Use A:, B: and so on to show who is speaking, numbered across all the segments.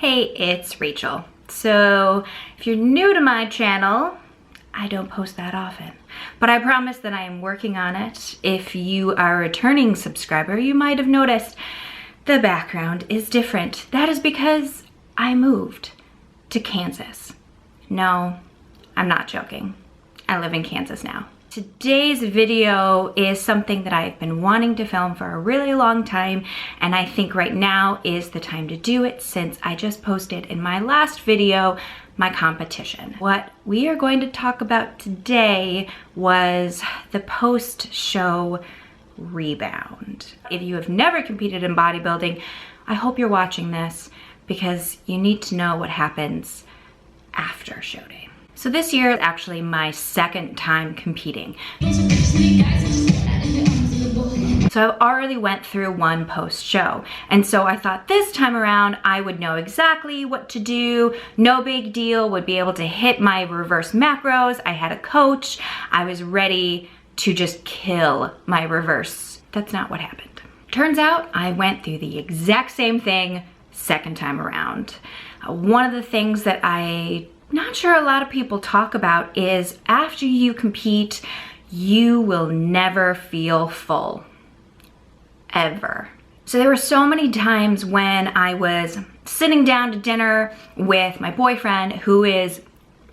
A: Hey, it's Rachel. So if you're new to my channel, I don't post that often, but I promise that I am working on it. If you are a returning subscriber, you might have noticed the background is different. That is because I moved to Kansas. No, I'm not joking. I live in Kansas now. Today's video is something that I've been wanting to film for a really long time, and I think right now is the time to do it since I just posted in my last video my competition. What we are going to talk about today was the post-show rebound. If you have never competed in bodybuilding, I hope you're watching this because you need to know what happens after show day. So this year is actually my second time competing. So I already went through one post-show. And so I thought this time around I would know exactly what to do. No big deal, would be able to hit my reverse macros. I had a coach. I was ready to just kill my reverse. That's not what happened. Turns out I went through the exact same thing second time around. One of the things that I'm not sure a lot of people talk about is after you compete, you will never feel full. Ever. So there were so many times when I was sitting down to dinner with my boyfriend, who is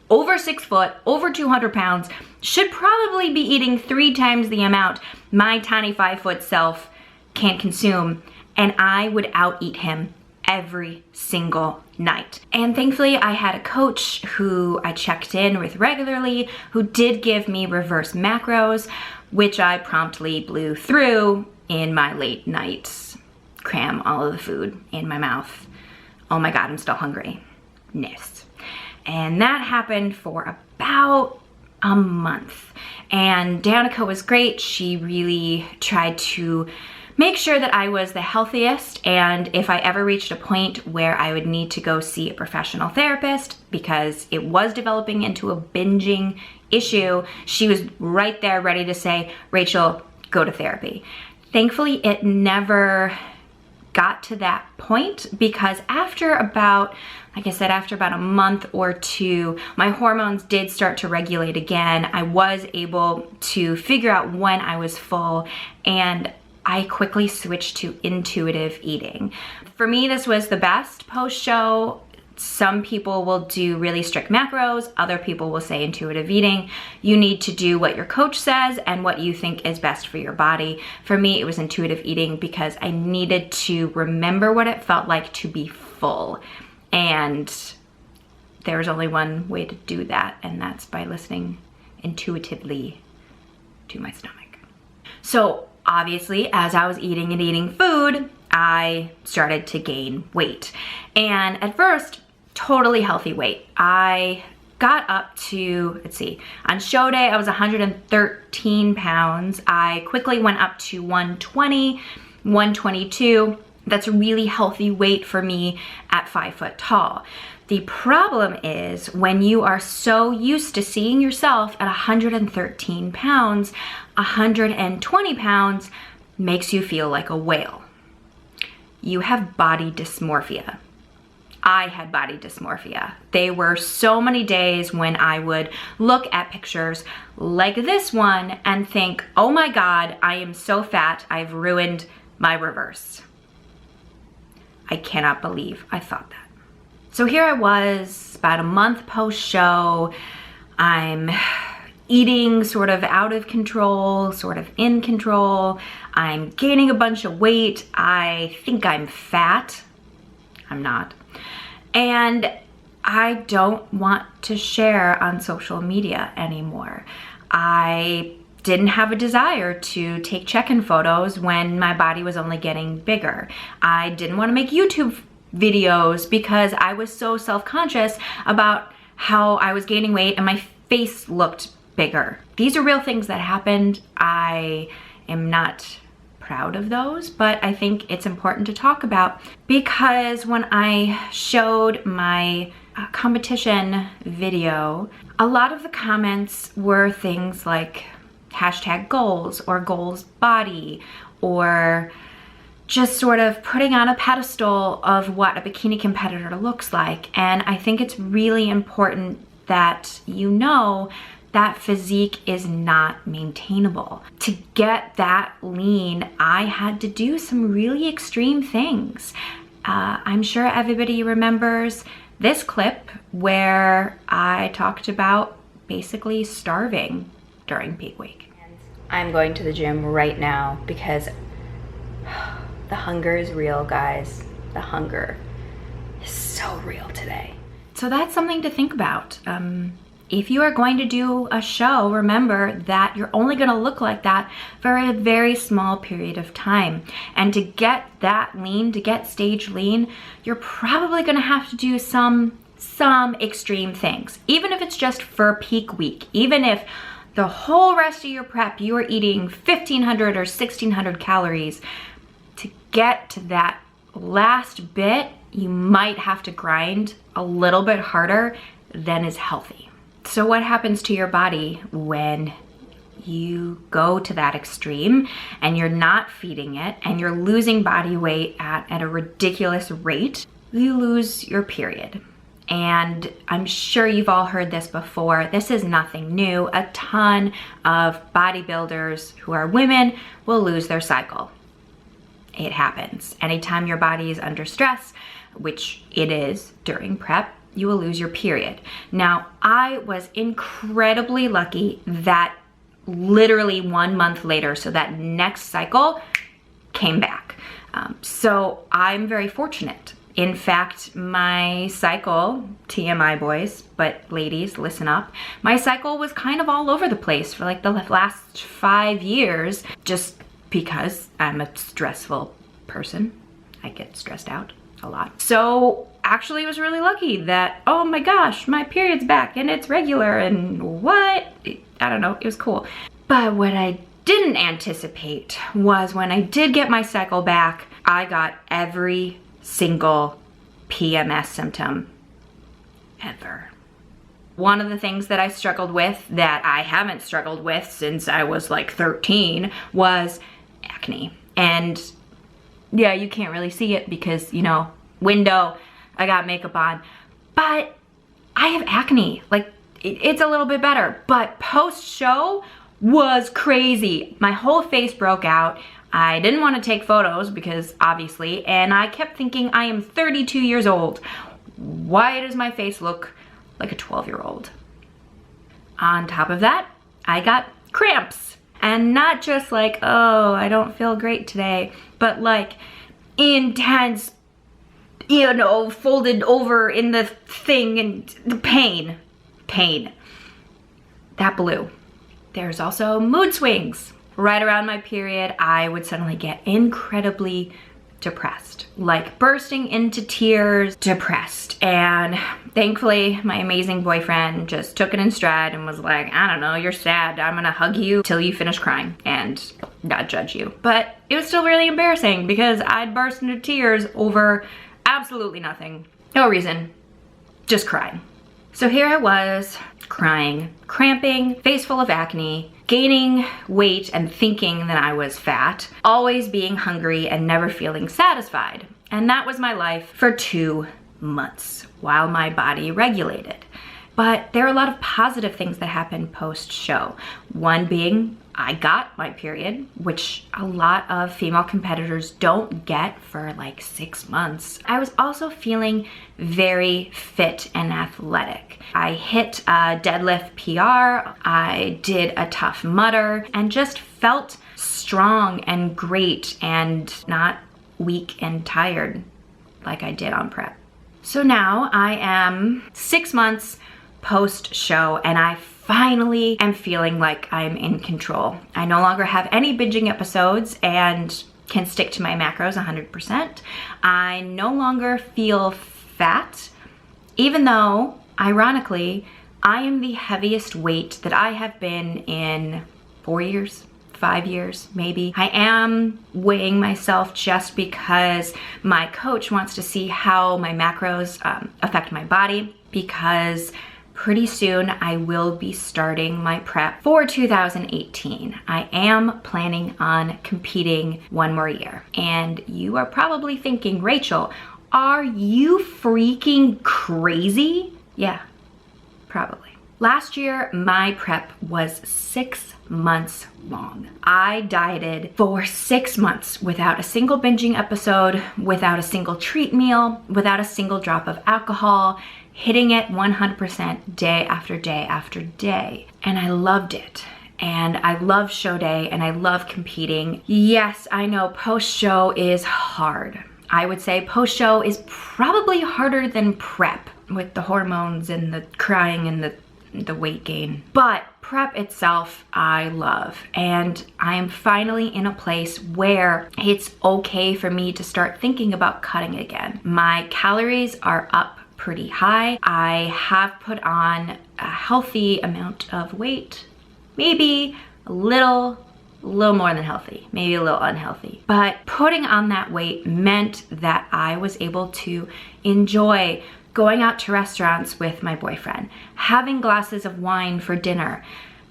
A: over 6 foot, over 200 pounds, should probably be eating 3 times the amount my tiny 5-foot self can consume, and I would out eat him every single night. And thankfully I had a coach who I checked in with regularly, who did give me reverse macros, which I promptly blew through in my late nights. Cram all of the food in my mouth. Oh my God, I'm still hungry. Ness. And that happened for about a month. And Danica was great. She really tried to make sure that I was the healthiest, and if I ever reached a point where I would need to go see a professional therapist because it was developing into a binging issue, she was right there ready to say, Rachel, go to therapy. Thankfully, it never got to that point because after about, like I said, after about a month or two, my hormones did start to regulate again. I was able to figure out when I was full, and I quickly switched to intuitive eating. For me, this was the best post-show. Some people will do really strict macros, other people will say intuitive eating. You need to do what your coach says and what you think is best for your body. For me, it was intuitive eating because I needed to remember what it felt like to be full. And there's only one way to do that, and that's by listening intuitively to my stomach. So obviously, as I was eating food, I started to gain weight. And at first, totally healthy weight. I got up to, let's see, on show day, I was 113 pounds. I quickly went up to 120, 122. That's a really healthy weight for me at 5 foot tall. The problem is when you are so used to seeing yourself at 113 pounds, 120 pounds makes you feel like a whale. You have body dysmorphia. I had body dysmorphia. There were so many days when I would look at pictures like this one and think, oh my God, I am so fat, I've ruined my reverse. I cannot believe I thought that. So here I was, about a month post-show. I'm eating sort of out of control, sort of in control. I'm gaining a bunch of weight. I think I'm fat. I'm not. And I don't want to share on social media anymore. I didn't have a desire to take check-in photos when my body was only getting bigger. I didn't want to make YouTube videos because I was so self-conscious about how I was gaining weight and my face looked bigger. These are real things that happened. I am not proud of those, but I think it's important to talk about because when I showed my competition video, a lot of the comments were things like hashtag goals or goals body or just sort of putting on a pedestal of what a bikini competitor looks like. And I think it's really important that you know that physique is not maintainable. To get that lean, I had to do some really extreme things. I'm sure everybody remembers this clip where I talked about basically starving during peak week. I'm going to the gym right now because the hunger is real, guys. The hunger is so real today. So that's something to think about. If you are going to do a show, remember that you're only gonna look like that for a very small period of time. And to get that lean, to get stage lean, you're probably gonna have to do some extreme things. Even if it's just for peak week, even if the whole rest of your prep, you are eating 1,500 or 1,600 calories, to get to that last bit, you might have to grind a little bit harder than is healthy. So what happens to your body when you go to that extreme and you're not feeding it and you're losing body weight at a ridiculous rate? You lose your period. And I'm sure you've all heard this before. This is nothing new. A ton of bodybuilders who are women will lose their cycle. It happens. Anytime your body is under stress, which it is during prep, you will lose your period. Now, I was incredibly lucky that literally 1 month later, so that next cycle came back. So I'm very fortunate. In fact, my cycle, TMI boys, but ladies, listen up. My cycle was kind of all over the place for like the last 5 years, just because I'm a stressful person. I get stressed out a lot. So actually it was really lucky that, oh my gosh, my period's back and it's regular and what? I don't know, it was cool. But what I didn't anticipate was when I did get my cycle back, I got every single PMS symptom ever. One of the things that I struggled with that I haven't struggled with since I was like 13 was acne. And yeah, you can't really see it because, you know, window, I got makeup on, but I have acne. Like, it's a little bit better, but post-show was crazy. My whole face broke out. I didn't want to take photos because obviously, and I kept thinking I am 32 years old. Why does my face look like a 12-year-old? On top of that, I got cramps. And not just like, oh, I don't feel great today, but like intense, you know, folded over in the thing and the pain. That blew. There's also mood swings. Right around my period, I would suddenly get incredibly depressed, like bursting into tears, depressed. And thankfully, my amazing boyfriend just took it in stride and was like, I don't know, you're sad. I'm gonna hug you till you finish crying and not judge you. But it was still really embarrassing because I'd burst into tears over absolutely nothing. No reason, just crying. So here I was, crying, cramping, face full of acne, gaining weight and thinking that I was fat, always being hungry and never feeling satisfied. And that was my life for 2 months while my body regulated. But there are a lot of positive things that happened post-show. One being I got my period, which a lot of female competitors don't get for like 6 months. I was also feeling very fit and athletic. I hit a deadlift PR, I did a Tough Mudder, and just felt strong and great and not weak and tired like I did on prep. So now I am 6 months post-show and I finally am feeling like I'm in control. I no longer have any binging episodes and can stick to my macros 100%. I no longer feel fat, even though, ironically, I am the heaviest weight that I have been in 4 years, 5 years, maybe. I am weighing myself just because my coach wants to see how my macros affect my body, because pretty soon I will be starting my prep for 2018. I am planning on competing one more year. And you are probably thinking, Rachel, are you freaking crazy? Yeah, probably. Last year, my prep was 6 months long. I dieted for 6 months without a single binging episode, without a single treat meal, without a single drop of alcohol, hitting it 100% day after day after day. And I loved it. And I love show day and I love competing. Yes, I know post-show is hard. I would say post-show is probably harder than prep with the hormones and the crying and the weight gain. But prep itself, I love. And I am finally in a place where it's okay for me to start thinking about cutting again. My calories are up pretty high. I have put on a healthy amount of weight, maybe a little more than healthy, maybe a little unhealthy. But putting on that weight meant that I was able to enjoy going out to restaurants with my boyfriend, having glasses of wine for dinner,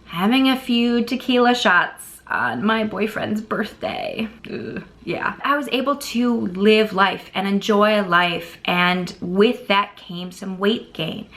A: having a few tequila shots on my boyfriend's birthday. Ugh. Yeah, I was able to live life and enjoy life, and with that came some weight gain.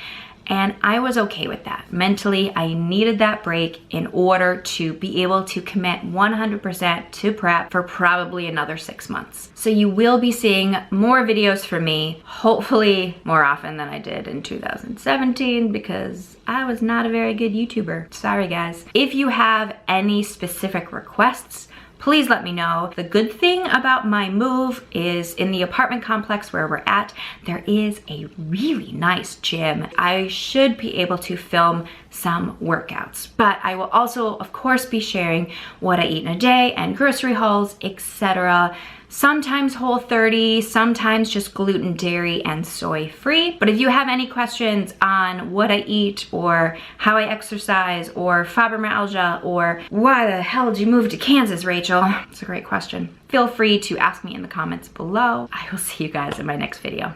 A: And I was okay with that. Mentally, I needed that break in order to be able to commit 100% to prep for probably another 6 months. So you will be seeing more videos from me, hopefully more often than I did in 2017, because I was not a very good YouTuber. Sorry guys. If you have any specific requests, please let me know. The good thing about my move is in the apartment complex where we're at, there is a really nice gym. I should be able to film some workouts, but I will also, of course, be sharing what I eat in a day and grocery hauls, etc. Sometimes Whole30, sometimes just gluten, dairy, and soy free. But if you have any questions on what I eat or how I exercise or fibromyalgia or why the hell did you move to Kansas, Rachel? It's a great question. Feel free to ask me in the comments below. I will see you guys in my next video.